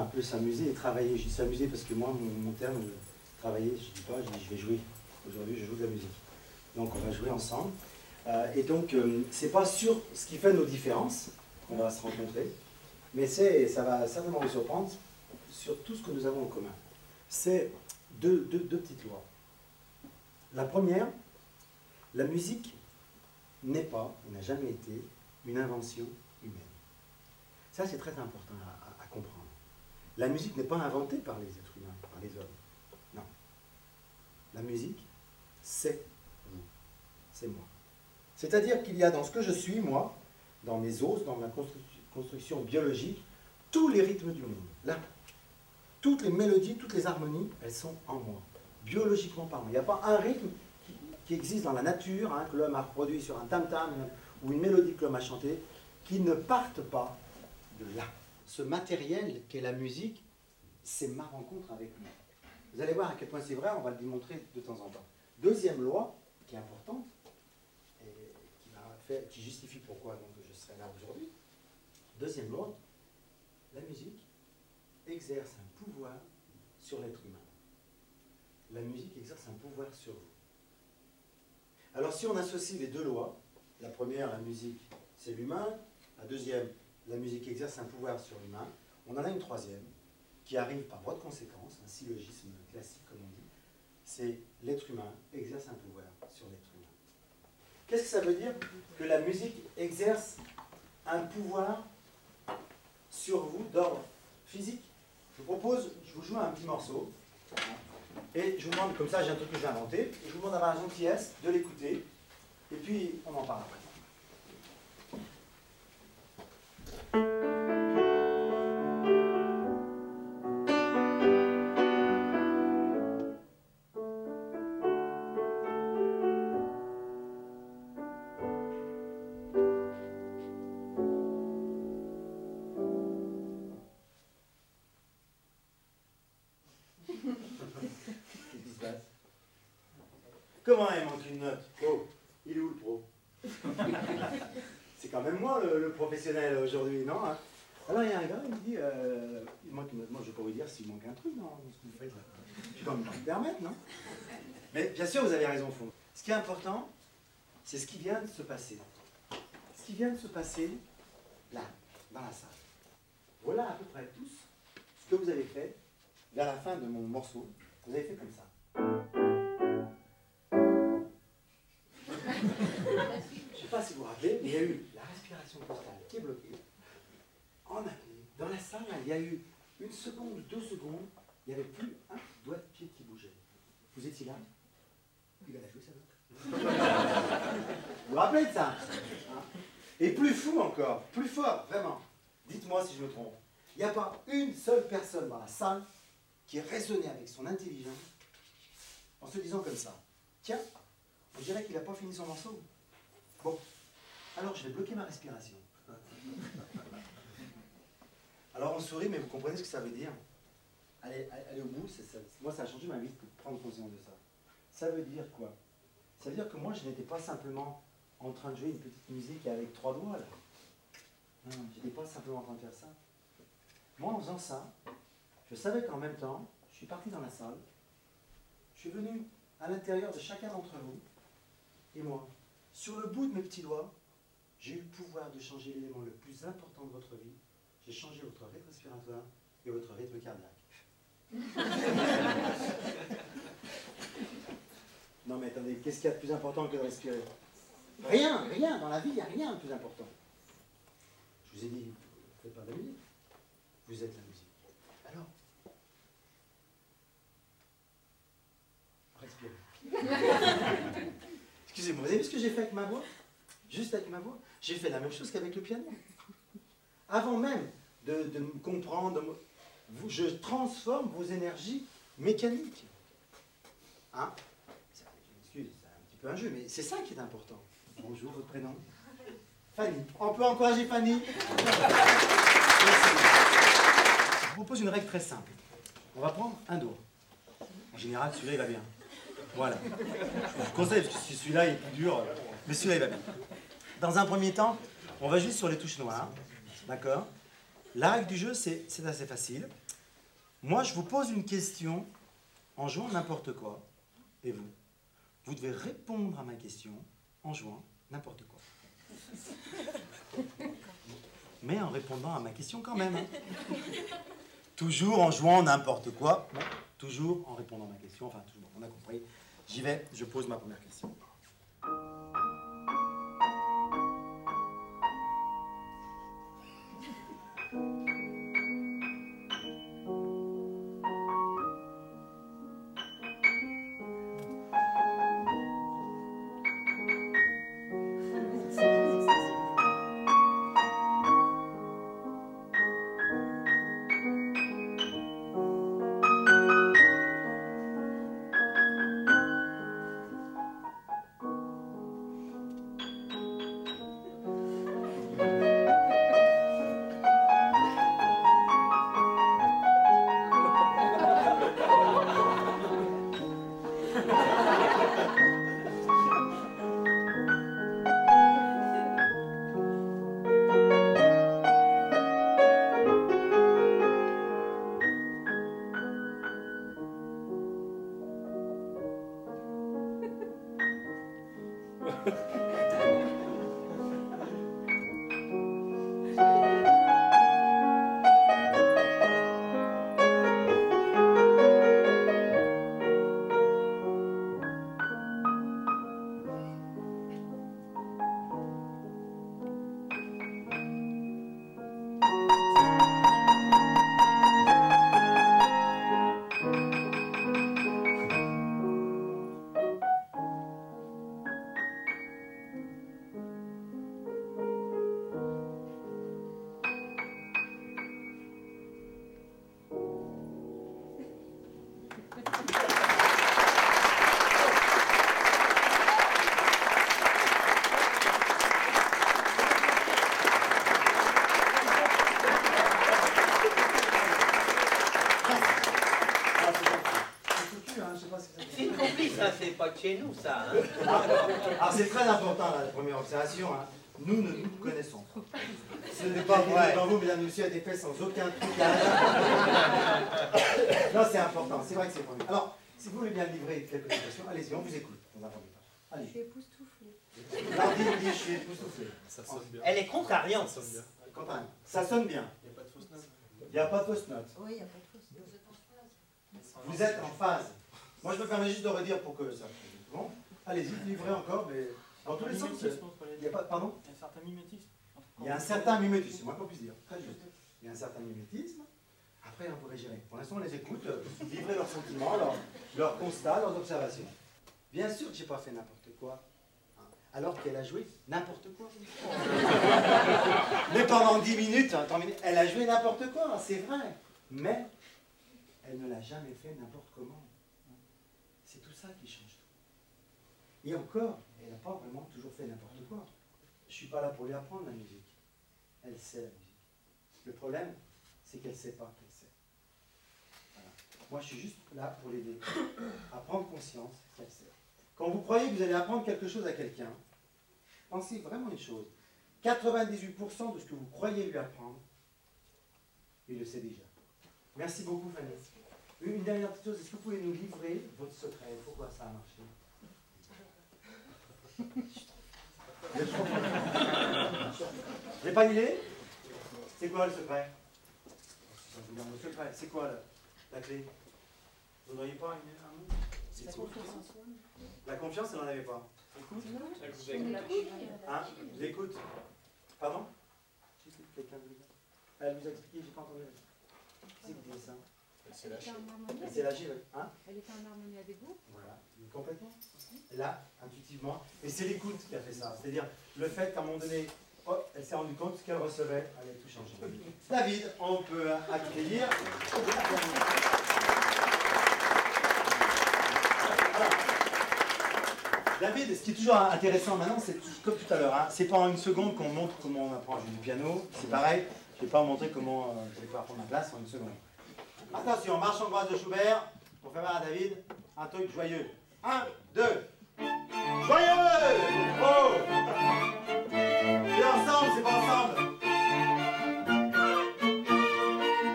peu s'amuser et travailler. Je dis s'amuser parce que moi, mon terme, travailler, je dis pas, je dis je vais jouer. Aujourd'hui, je joue de la musique. Donc on va jouer ensemble. Et donc, c'est pas sur ce qui fait nos différences qu'on va se rencontrer, mais ça va certainement vous surprendre sur tout ce que nous avons en commun. C'est deux petites lois. La première, la musique n'est pas, et n'a jamais été, une invention humaine. Ça, c'est très important à comprendre. La musique n'est pas inventée par les êtres humains, par les hommes. Non. La musique, c'est vous. C'est moi. C'est-à-dire qu'il y a dans ce que je suis, moi, dans mes os, dans ma construction biologique, tous les rythmes du monde. Là, toutes les mélodies, toutes les harmonies, elles sont en moi, biologiquement parlant. Il n'y a pas un rythme qui existe dans la nature, hein, que l'homme a reproduit sur un tam-tam, ou une mélodie que l'homme a chantée, qui ne parte pas de là. Ce matériel qu'est la musique, c'est ma rencontre avec lui. Vous allez voir à quel point c'est vrai, on va le démontrer de temps en temps. Deuxième loi, qui est importante, et qui justifie pourquoi donc, je serai là aujourd'hui. Deuxième loi, la musique exerce un pouvoir sur l'être humain. La musique exerce un pouvoir sur vous. Alors si on associe les deux lois, la première, la musique, c'est l'humain, la deuxième, la musique exerce un pouvoir sur l'humain, on en a une troisième, qui arrive par voie de conséquence, un syllogisme classique comme on dit, c'est l'être humain exerce un pouvoir sur l'être humain. Qu'est-ce que ça veut dire que la musique exerce un pouvoir sur vous d'ordre physique? Je vous propose, je vous joue un petit morceau, et je vous demande, comme ça j'ai un truc que j'ai inventé, et je vous demande d'avoir la gentillesse de l'écouter, et puis on en parle après. Comment il manque une note? Oh, il est où le pro? C'est quand même moi le professionnel aujourd'hui, non hein? Alors il y a un gars, il me dit, il manque une note. Moi je peux vous dire s'il manque un truc, non? Ce que vous faites là. Je peux me permettre, non? Mais bien sûr, vous avez raison au fond. Ce qui est important, c'est ce qui vient de se passer. Ce qui vient de se passer, là, dans la salle. Voilà à peu près tous ce que vous avez fait vers la fin de mon morceau. Vous avez fait comme ça. Je ne sais pas si vous vous rappelez, mais il y a eu la respiration costale qui est bloquée, en apnée. Dans la salle, il y a eu 1 seconde, 2 secondes, il n'y avait plus un doigt de pied qui bougeait. Vous étiez là? Il a joué ça là. Vous vous rappelez de ça hein? Et plus fou encore, plus fort, vraiment. Dites-moi si je me trompe. Il n'y a pas une seule personne dans la salle qui résonnait avec son intelligence en se disant comme ça. Tiens, on dirait qu'il n'a pas fini son morceau. Bon, alors je vais bloquer ma respiration. Alors on sourit, mais vous comprenez ce que ça veut dire? Allez au bout, moi ça a changé ma vie de prendre conscience de ça. Ça veut dire quoi? Ça veut dire que moi je n'étais pas simplement en train de jouer une petite musique avec 3 doigts là. Non, je n'étais pas simplement en train de faire ça. Moi en faisant ça, je savais qu'en même temps, je suis parti dans la salle, je suis venu à l'intérieur de chacun d'entre vous, et moi, sur le bout de mes petits doigts, j'ai eu le pouvoir de changer l'élément le plus important de votre vie. J'ai changé votre rythme respiratoire et votre rythme cardiaque. Non mais attendez, qu'est-ce qu'il y a de plus important que de respirer? Rien, rien, dans la vie, il n'y a rien de plus important. Je vous ai dit, vous ne faites pas de la musique, vous êtes la musique. Alors, respirez. Excusez-moi, vous avez vu ce que j'ai fait avec ma voix? Juste avec ma voix? J'ai fait la même chose qu'avec le piano. Avant même de me comprendre, je transforme vos énergies mécaniques. Hein? Excusez, c'est un petit peu un jeu, mais c'est ça qui est important. Bonjour, votre prénom? Fanny. On peut encourager Fanny? Merci. Je vous propose une règle très simple. On va prendre un doigt. En général, celui-là, il va bien. Voilà. Je vous conseille, parce que si celui-là est plus dur, mais celui-là, il va bien. Dans un premier temps, on va juste sur les touches noires. D'accord? La règle du jeu, c'est assez facile. Moi, je vous pose une question en jouant n'importe quoi. Et vous? Vous devez répondre à ma question en jouant n'importe quoi. Mais en répondant à ma question quand même. Toujours en jouant n'importe quoi, mais toujours en répondant à ma question. Enfin, toujours, on a compris. J'y vais, je pose ma première question. C'est pas de chez nous, ça. Hein. Alors c'est très important la première observation. Hein. Nous ne nous connaissons pas. Ce n'est pas vrai. Dans vous, mesdames et messieurs, a été fait sans aucun truc à rien. Non, c'est important. C'est vrai que c'est premier. Alors, si vous voulez bien livrer quelques citations, allez-y, on vous écoute. On n'attendez pas. Allez. Je suis époustouflée. Mardi dit, je suis époustouflée. Ça sonne bien. Elle est contrariante. Ça sonne bien. Contrariante. Ça sonne bien. Il n'y a pas de fausse note. Il n'y a pas de fausse note. Oui, il n'y a pas de fausse note. Vous êtes en phase. Moi, je me permets juste de redire pour que ça... Bon, allez-y, livrez encore, mais dans tous les sens. Il y a pas... Pardon ? Il y a un certain mimétisme. Il y a un certain mimétisme, c'est moins qu'on puisse dire. Très juste. Il y a un certain mimétisme. Après, on pourrait gérer. Pour l'instant, on les écoute, livrer leurs sentiments, leurs constats, leurs observations. Bien sûr que je n'ai pas fait n'importe quoi. Alors qu'elle a joué n'importe quoi. Mais pendant 10 minutes, elle a joué n'importe quoi, c'est vrai. Mais elle ne l'a jamais fait n'importe comment. C'est tout ça qui change tout. Et encore, elle n'a pas vraiment toujours fait n'importe quoi. Je ne suis pas là pour lui apprendre la musique. Elle sait la musique. Le problème, c'est qu'elle ne sait pas qu'elle sait. Voilà. Moi, je suis juste là pour l'aider à prendre conscience qu'elle sait. Quand vous croyez que vous allez apprendre quelque chose à quelqu'un, pensez vraiment une chose. 98% de ce que vous croyez lui apprendre, il le sait déjà. Merci beaucoup, Fanny. Une dernière petite chose, est-ce que vous pouvez nous livrer votre secret? Pourquoi ça a marché? Vous n'avez pas d'idée? C'est quoi le secret? Le secret, c'est quoi la clé? Vous n'auriez pas un mot? La confiance en soi. La confiance, elle n'en avait pas. Écoute. Hein? L'écoute. Pardon? Quelqu'un vous dit? Elle vous a expliqué, j'ai pas entendu. Qui c'est qui dit ça? C'est lâché. C'est lâché, hein? Elle était en harmonie avec vous? Voilà, complètement. Là, intuitivement. Et c'est l'écoute qui a fait ça. C'est-à-dire le fait qu'à un moment donné, oh, elle s'est rendue compte qu'elle recevait, elle avait tout changé. David, on peut accueillir. Alors, David, ce qui est toujours intéressant maintenant, c'est comme tout à l'heure, hein, c'est pas en une seconde qu'on montre comment on apprend à jouer du piano. C'est pareil, je ne vais pas vous montrer comment je vais faire prendre ma place en une seconde. Attention, marche angloise de Schubert, pour faire voir à David, un truc joyeux. 1, 2, joyeux! Oh! C'est ensemble, c'est pas ensemble.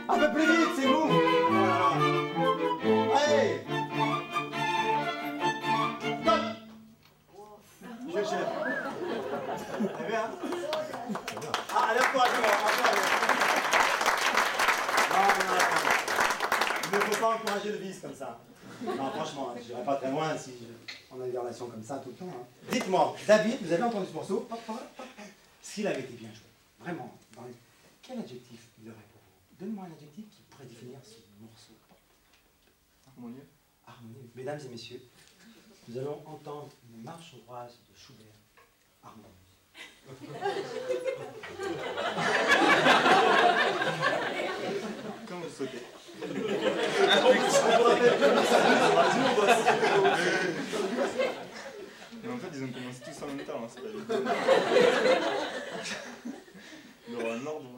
Un peu plus vite, c'est mou. Voilà. encouragez-moi. Il ne faut pas encourager le vice comme ça. Non, franchement, je n'irai pas très loin si on a des relations comme ça tout le temps. Hein. Dites-moi, David, vous avez entendu ce morceau? S'il avait été bien joué, vraiment, quel adjectif il aurait pour vous? Donne-moi un adjectif qui pourrait définir ce morceau. Harmonieux. Harmonieux. Mesdames et messieurs, nous allons entendre une marche hongroise de Schubert. Harmonieuse. Quand vous sautez. Mais en fait, ils ont commencé tous en même temps, hein, c'est pas évident. Il y aura un ordre.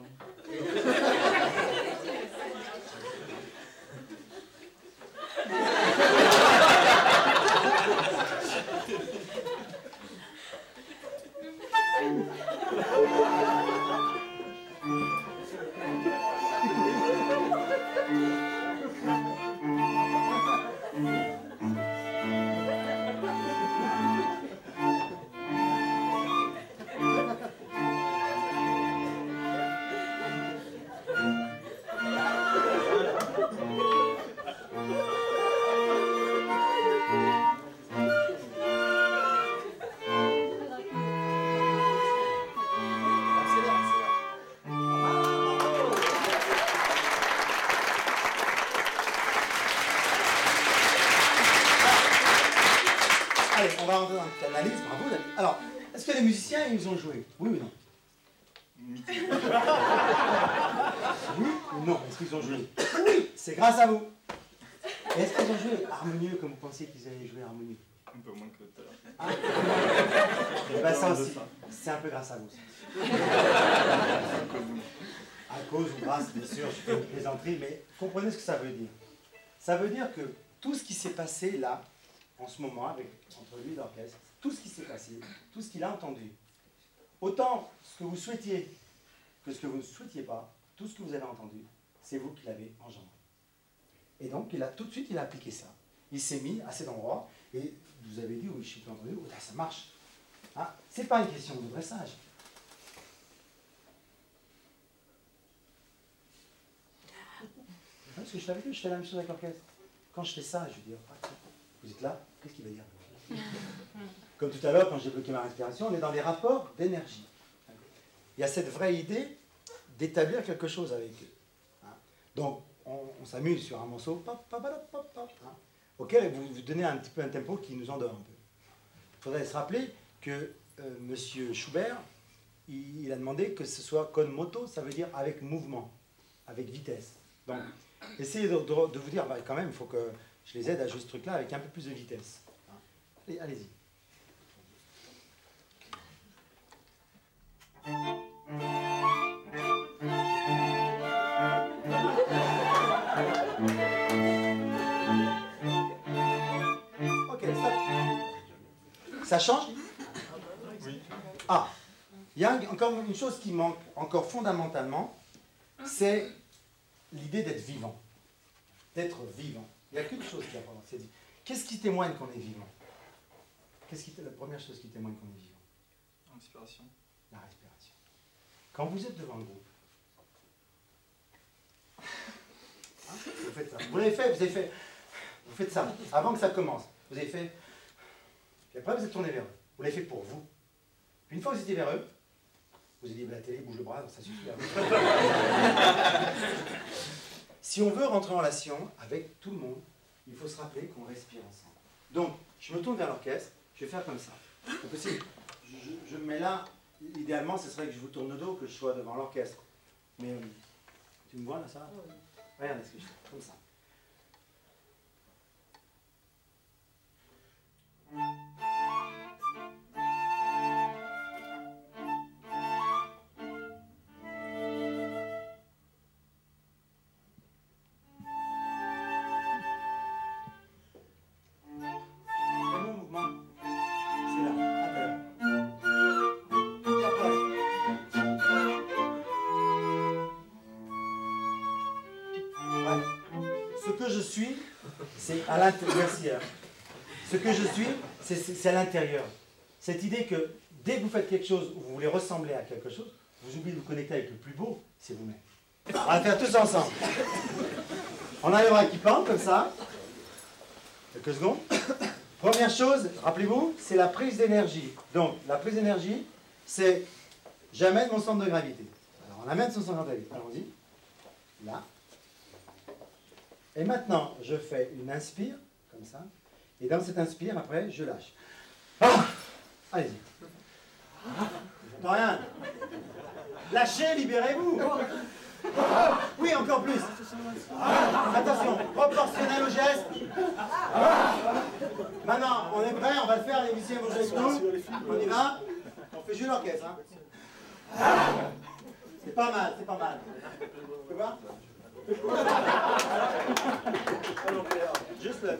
Allez, on va rentrer dans l'analyse, bravo David. Alors, est-ce que les musiciens, ils ont joué? Oui ou non? Oui ou non? Est-ce qu'ils ont joué? Oui, c'est grâce à vous. Et est-ce qu'ils ont joué harmonieux comme vous pensiez qu'ils allaient jouer harmonieux? Un peu moins que tout à l'heure. Ah. Et ben ça aussi, c'est un peu grâce à vous. À cause ou grâce, bien sûr, je fais une plaisanterie, mais comprenez ce que ça veut dire. Ça veut dire que tout ce qui s'est passé là, en ce moment, entre lui et l'orchestre, tout ce qui s'est passé, tout ce qu'il a entendu, autant ce que vous souhaitiez que ce que vous ne souhaitiez pas, tout ce que vous avez entendu, c'est vous qui l'avez engendré. Et donc, tout de suite, il a appliqué ça. Il s'est mis à cet endroit, et vous avez dit, oui, je suis tout entendu, oh, là, ça marche. Hein? Ce n'est pas une question de dressage. Parce que je t'avais dit, je fais la même chose avec l'orchestre. Quand je fais ça, je dis, ah, vous êtes là, qu'est-ce qu'il va dire? Comme tout à l'heure, quand j'ai bloqué ma respiration, on est dans les rapports d'énergie. Il y a cette vraie idée d'établir quelque chose avec eux. Hein? Donc, on s'amuse sur un morceau, auquel vous donnez un petit peu un tempo qui nous endort un peu. Il faudrait se rappeler que M. Schubert, il a demandé que ce soit con moto, ça veut dire avec mouvement, avec vitesse. Donc, essayez de vous dire, bah, quand même, il faut que je les aide à jouer ce truc-là avec un peu plus de vitesse. Allez, allez-y. Ok, stop. Ça change? Oui. Ah, il y a encore une chose qui manque, encore fondamentalement, c'est l'idée d'être vivant. D'être vivant. Il n'y a qu'une chose qui apparaît, c'est dit. Qu'est-ce qui témoigne qu'on est vivant? Qu'est-ce qui est la première chose qui témoigne qu'on est vivant? Inspiration. La respiration. Quand vous êtes devant le groupe, hein, vous faites ça. Vous l'avez fait, vous faites ça. Avant que ça commence, vous avez fait. Puis après, vous êtes tourné vers eux. Vous l'avez fait pour vous. Puis une fois que vous étiez vers eux, vous avez dit, la télé bouge le bras, ça suffit. Si on veut rentrer en relation avec tout le monde, il faut se rappeler qu'on respire ensemble. Donc, je me tourne vers l'orchestre, je vais faire comme ça. C'est possible. Je me mets là. Idéalement, ce serait que je vous tourne le dos, que je sois devant l'orchestre. Mais tu me vois là, ça va? Regarde ce que je fais, comme ça. C'est à l'intérieur. Ce que je suis, c'est à l'intérieur. Cette idée que dès que vous faites quelque chose où vous voulez ressembler à quelque chose, vous oubliez de vous connecter avec le plus beau, c'est vous-même. On va le faire tous ensemble. On arrivera à qui pend, comme ça. Quelques secondes. Première chose, rappelez-vous, c'est la prise d'énergie. Donc, la prise d'énergie, c'est j'amène mon centre de gravité. Alors, on amène son centre de gravité. Allons-y. Là. Et maintenant, je fais une inspire, comme ça. Et dans cette inspire, après, je lâche. Ah, allez-y. J'entends rien. Lâchez, libérez-vous. Oui, encore plus. Attention, proportionnel au geste. Maintenant, on est prêt, on va le faire, les musiciens vont jouer avec nous. On y va. On fait jouer l'orchestre. Hein. C'est pas mal, c'est pas mal. Tu peux voir? Juste là.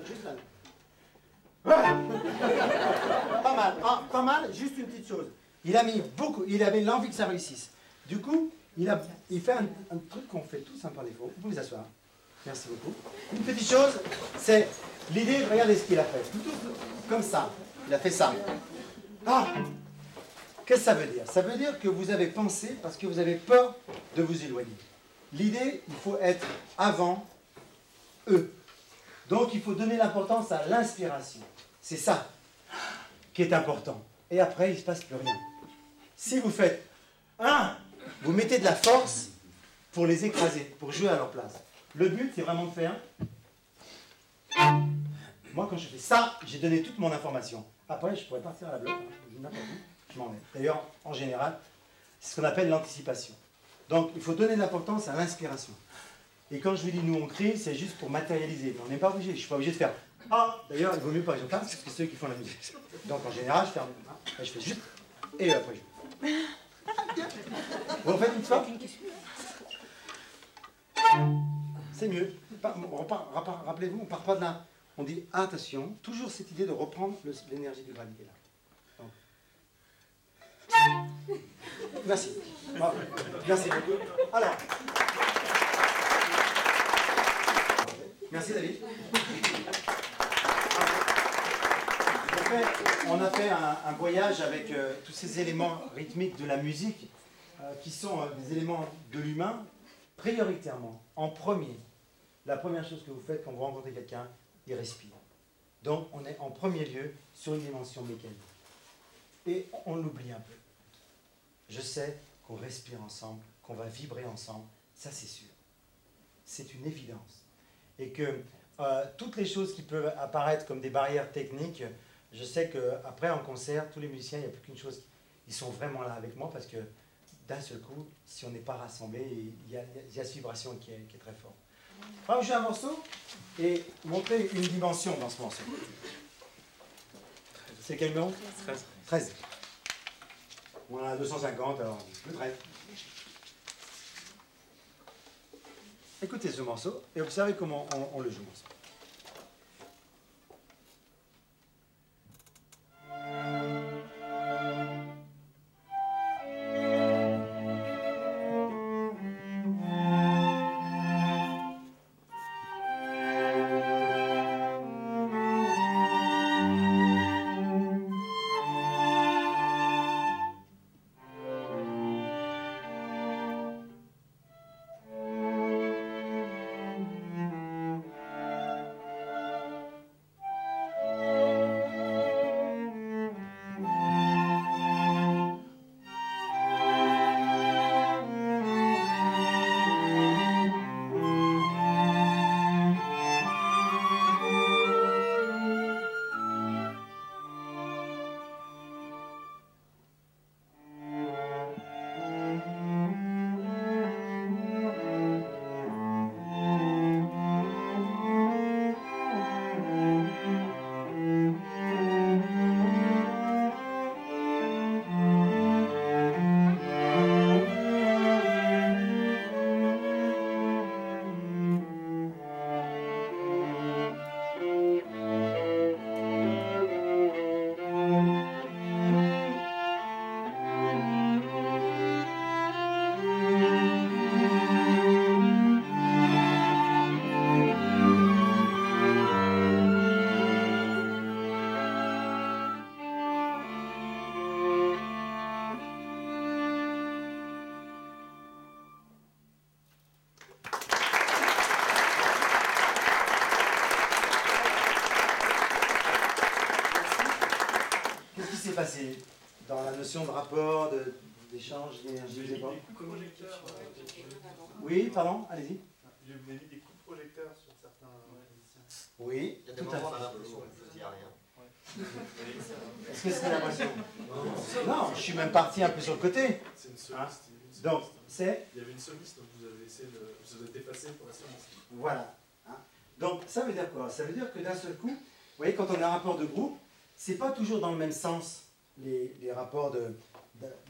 Pas mal, ah, pas mal, juste une petite chose. Il a mis beaucoup, il avait l'envie que ça réussisse. Du coup, il fait un truc qu'on fait tous par défaut. Vous pouvez vous asseoir. Merci beaucoup. Une petite chose, c'est l'idée, regardez ce qu'il a fait. Comme ça, il a fait ça. Ah! Qu'est-ce que ça veut dire? Ça veut dire que vous avez pensé parce que vous avez peur de vous éloigner. L'idée, il faut être avant eux. Donc, il faut donner l'importance à l'inspiration. C'est ça qui est important. Et après, il ne se passe plus rien. Si vous faites un, vous mettez de la force pour les écraser, pour jouer à leur place. Le but, c'est vraiment de faire. Moi, quand je fais ça, j'ai donné toute mon information. Après, je pourrais partir à la bloc, je m'en vais. D'ailleurs, en général, c'est ce qu'on appelle l'anticipation. Donc, il faut donner de l'importance à l'inspiration. Et quand je vous dis nous on crie, c'est juste pour matérialiser. On n'est pas obligé, je ne suis pas obligé de faire ah. D'ailleurs, il vaut mieux pas que j'en fasse, parce que c'est ceux qui font la musique. Donc en général, je fais je fais juste et après je. Vous en faites une fois? C'est mieux. Rappelez-vous, on ne part pas de là. On dit attention, toujours cette idée de reprendre l'énergie du gravité là. Donc. Merci. Bon, merci beaucoup. Alors. Merci David. On a fait un voyage avec tous ces éléments rythmiques de la musique qui sont des éléments de l'humain, prioritairement, en premier. La première chose que vous faites quand vous rencontrez quelqu'un, il respire. Donc on est en premier lieu sur une dimension mécanique. Et on l'oublie un peu. Je sais qu'on respire ensemble, qu'on va vibrer ensemble, ça c'est sûr. C'est une évidence. Et que toutes les choses qui peuvent apparaître comme des barrières techniques, je sais qu'après en concert, tous les musiciens, il n'y a plus qu'une chose, ils sont vraiment là avec moi parce que d'un seul coup, si on n'est pas rassemblés, il y a cette vibration qui est très forte. On va jouer un morceau et montrer une dimension dans ce morceau. C'est quel numéro? 13. 13. On en a 250, alors le 13. Écoutez ce morceau et observez comment on le joue ensemble. c'est dans la notion de rapport, d'échange, d'énergie, je sais pas. Des coups de projecteurs. Oui, pardon, allez-y. Vous avez mis des coups de projecteurs sur certains musiciens. Oui, Il y a des tout à moments, on a fait. l'impression que vous faisiez rien. Est-ce que c'est l'impression? Non, je suis même parti un peu sur le côté. C'est une soliste. Hein? il y avait une soliste. Donc, c'est... Il y avait une soliste, donc vous avez laissé vous êtes effacé pour la séance. Voilà. Hein. Donc, ça veut dire quoi? Ça veut dire que d'un seul coup, vous voyez, quand on a un rapport de groupe, c'est pas toujours dans le même sens, les rapports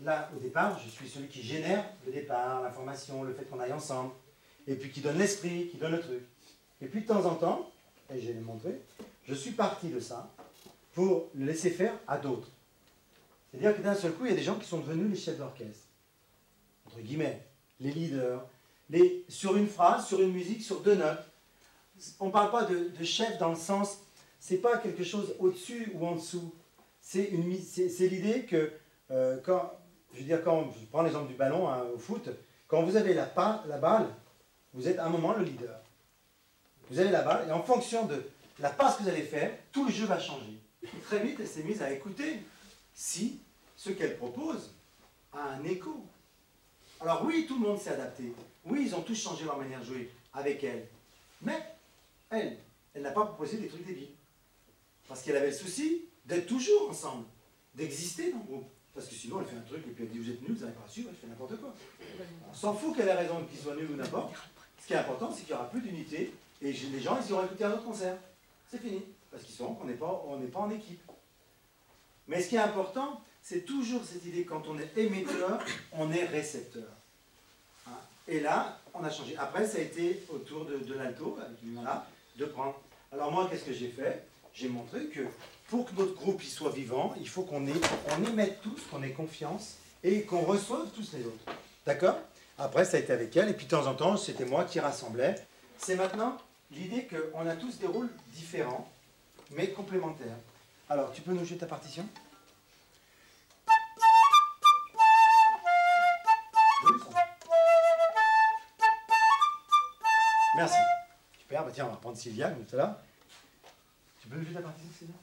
là, au départ, je suis celui qui génère le départ, l'information, le fait qu'on aille ensemble, et puis qui donne l'esprit, qui donne le truc. Et puis, de temps en temps, et je vais le montrer, je suis parti de ça pour le laisser faire à d'autres. C'est-à-dire que d'un seul coup, il y a des gens qui sont devenus les chefs d'orchestre, entre guillemets, les leaders, sur une phrase, sur une musique, sur 2 notes. On ne parle pas de chef dans le sens, c'est pas quelque chose au-dessus ou en dessous. C'est l'idée que, quand je prends l'exemple du ballon hein, au foot, quand vous avez la balle, vous êtes à un moment le leader. Vous avez la balle, et en fonction de la passe que vous allez faire, tout le jeu va changer. Très vite, elle s'est mise à écouter si ce qu'elle propose a un écho. Alors oui, tout le monde s'est adapté. Oui, ils ont tous changé leur manière de jouer avec elle. Mais elle n'a pas proposé des trucs débiles. Parce qu'elle avait le souci d'être toujours ensemble, d'exister dans le groupe. Parce que sinon, elle fait un truc et puis elle dit vous êtes nuls, vous n'avez pas su, elle fait n'importe quoi. On s'en fout qu'elle ait raison qu'il soit nul ou n'importe. Ce qui est important, c'est qu'il n'y aura plus d'unité et les gens, ils auront écouté un autre concert. C'est fini. Parce qu'ils sauront qu'on n'est pas en équipe. Mais ce qui est important, c'est toujours cette idée, quand on est émetteur, on est récepteur. Hein? Et là, on a changé. Après, ça a été autour de l'alto, avec Lumala, de prendre. Alors moi, qu'est-ce que j'ai fait? J'ai montré que pour que notre groupe il soit vivant, il faut qu'on émette tous, qu'on ait confiance et qu'on reçoive tous les autres. D'accord? Après, ça a été avec elle, et puis de temps en temps, c'était moi qui rassemblais. C'est maintenant l'idée qu'on a tous des rôles différents, mais complémentaires. Alors, tu peux nous jouer ta partition? Merci. Super, bah tiens, on va prendre Sylvia, comme tout à l'heure. Tu peux nous jouer ta partition, Sylvia?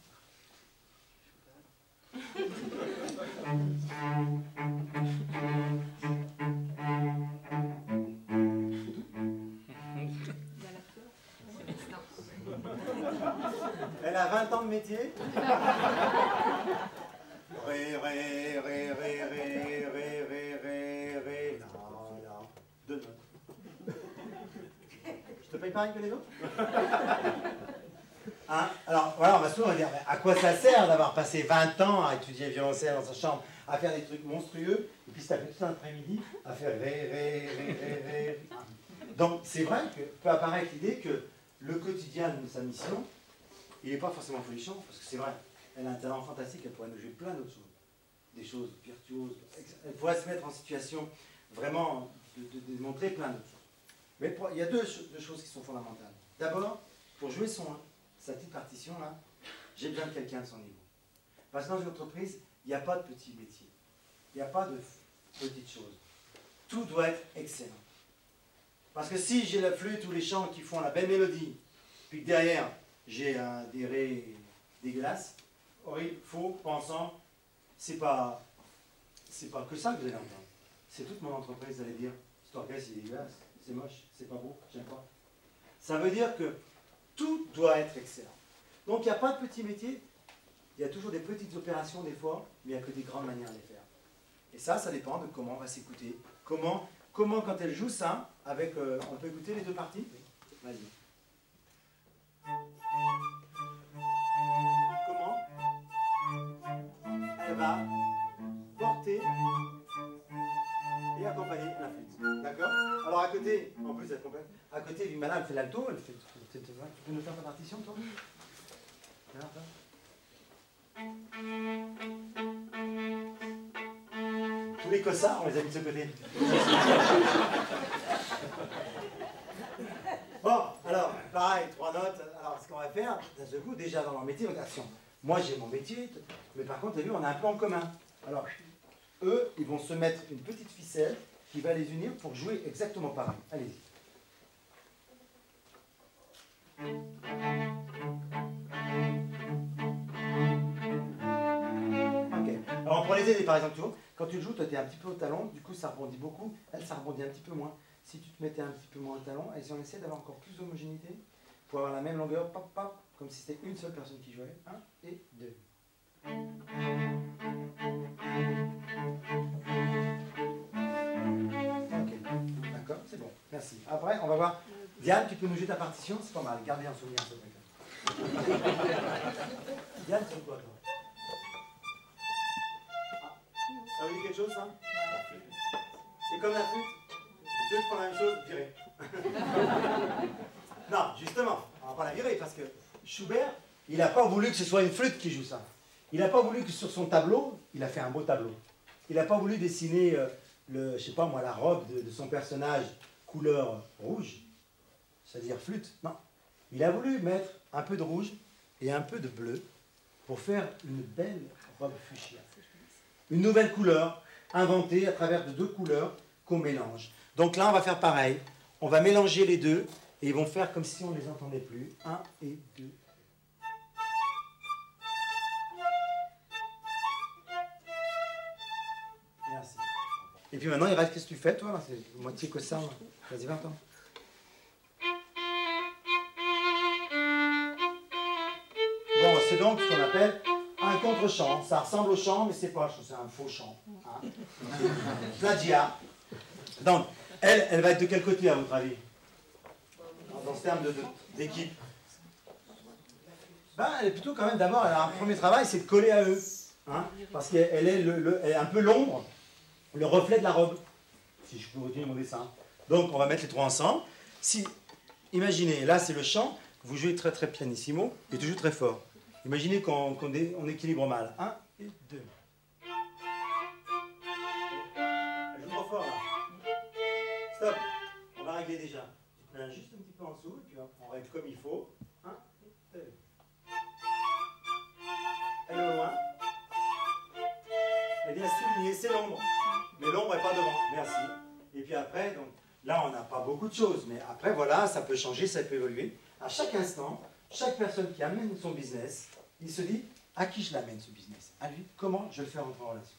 Elle a 20 ans de métier. Ré, ré, ré, ré, ré, ré, ré, ré, ré. Non, non. 2 notes. Je te paye pareil que les autres? Hein? Alors, voilà, on va souvent dire, mais à quoi ça sert d'avoir passé 20 ans à étudier le violoncelle dans sa chambre, à faire des trucs monstrueux, et puis ça fait tout un après-midi à faire ré, ré, ré, ré, ré. Donc, c'est vrai que peut apparaître l'idée que le quotidien de sa mission, il n'est pas forcément folichon, parce que c'est vrai, elle a un talent fantastique, elle pourrait nous jouer plein d'autres choses. Des choses virtuoses. Elle pourrait se mettre en situation vraiment de montrer plein d'autres choses. Mais il y a deux choses qui sont fondamentales. D'abord, pour jouer sa petite partition, là, j'ai besoin de quelqu'un de son niveau. Parce que dans une entreprise, il n'y a pas de petits métiers. Il n'y a pas de petites choses. Tout doit être excellent. Parce que si j'ai la flûte ou les chants qui font la belle mélodie, puis que derrière, j'ai des rés dégueulasses, horrible, faux, pensant, c'est pas que ça que vous allez entendre. C'est toute mon entreprise, vous allez dire, cet orchestre il est dégueulasse, c'est moche, c'est pas beau, j'aime pas. Ça veut dire que tout doit être excellent. Donc il n'y a pas de petits métiers, il y a toujours des petites opérations des fois, mais il n'y a que des grandes manières de les faire. Et ça dépend de comment on va s'écouter. Comment quand elle joue ça, avec, on peut écouter les deux parties? Vas-y. Comment elle va porter et accompagner la flûte. D'accord? Alors à côté, en plus elle accompagne. À côté, Vimala, elle fait l'alto, elle fait. Tu peux nous faire ta partition, toi? Viens, toi. Tous les cossards, on les a mis de ce côté. Bon, alors, pareil, 3 notes. Alors, ce qu'on va faire, d'un seul coup, déjà dans leur métier, attention. Moi, j'ai mon métier, mais par contre, t'as vu, on a un peu en commun. Alors, eux, ils vont se mettre une petite ficelle qui va les unir pour jouer exactement pareil. Allez-y. Ok. Alors, pour les aider, par exemple, tu vois, quand tu le joues, toi, tu es un petit peu au talon, du coup, ça rebondit beaucoup. Elle, ça rebondit un petit peu moins. Si tu te mettais un petit peu moins au talon, et si on essaie d'avoir encore plus d'homogénéité, pour avoir la même longueur, pop, pop, comme si c'était une seule personne qui jouait. 1 et 2. Ok, d'accord, c'est bon, merci. Après, on va voir. Diane, tu peux nous jouer ta partition? C'est pas mal, gardez en souvenir ce truc-là. Diane, tu joues quoi, toi? Ça veut dire quelque chose, ça? C'est comme la flûte? Deux font la même chose, virez. Non, justement, on va pas la virer parce que Schubert, il n'a pas voulu que ce soit une flûte qui joue ça. Il n'a pas voulu que sur son tableau, il a fait un beau tableau. Il n'a pas voulu dessiner, je sais pas moi, la robe de son personnage couleur rouge, c'est-à-dire flûte. Non. Il a voulu mettre un peu de rouge et un peu de bleu pour faire une belle robe fuchsia. Une nouvelle couleur inventée à travers de deux couleurs qu'on mélange. Donc là, on va faire pareil. On va mélanger les deux et ils vont faire comme si on ne les entendait plus. 1 et 2. Merci. Et puis maintenant, il reste, qu'est-ce que tu fais, toi, là? C'est moitié que ça. Vas-y, va, toi. Bon, c'est donc ce qu'on appelle un contre-chant. Ça ressemble au chant, mais c'est pas c'est un faux chant. Hein. Plagiat. Donc, elle va être de quel côté, à votre avis? Dans ce terme d'équipe. Ben, elle est plutôt quand même, d'abord, elle a un premier travail, c'est de coller à eux. Hein, parce qu'elle est, elle est un peu l'ombre, le reflet de la robe. Si je peux retenir mon dessin. Donc, on va mettre les trois ensemble. Si, imaginez, là, c'est le chant. Vous jouez très très pianissimo et toujours très fort. Imaginez qu'on équilibre mal. 1 et 2. Elle joue trop fort, là. Stop. On va régler déjà. Tu te mets juste un petit peu en dessous, et puis on règle comme il faut. 1 et 2. Elle est au loin. Elle vient souligner, c'est l'ombre. Mais l'ombre n'est pas devant. Merci. Et puis après, donc, là, on n'a pas beaucoup de choses. Mais après, voilà, ça peut changer, ça peut évoluer. À chaque instant, chaque personne qui amène son business, il se dit, à qui je l'amène ce business? À lui, comment je le fais rentrer en relation?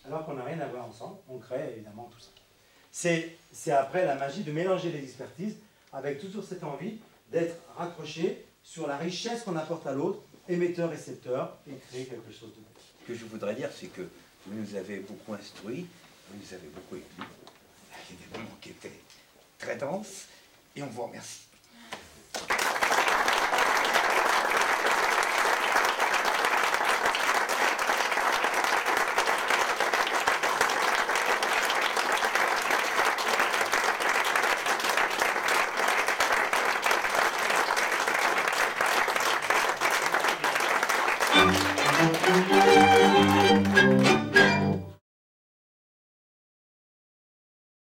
Alors qu'on n'a rien à voir ensemble, on crée évidemment tout ça. C'est après la magie de mélanger les expertises avec toujours cette envie d'être raccroché sur la richesse qu'on apporte à l'autre, émetteur-récepteur, et créer quelque chose de beau. Ce que je voudrais dire, c'est que vous nous avez beaucoup instruits, vous nous avez beaucoup aidés. Il y a des moments qui étaient très denses, et on vous remercie.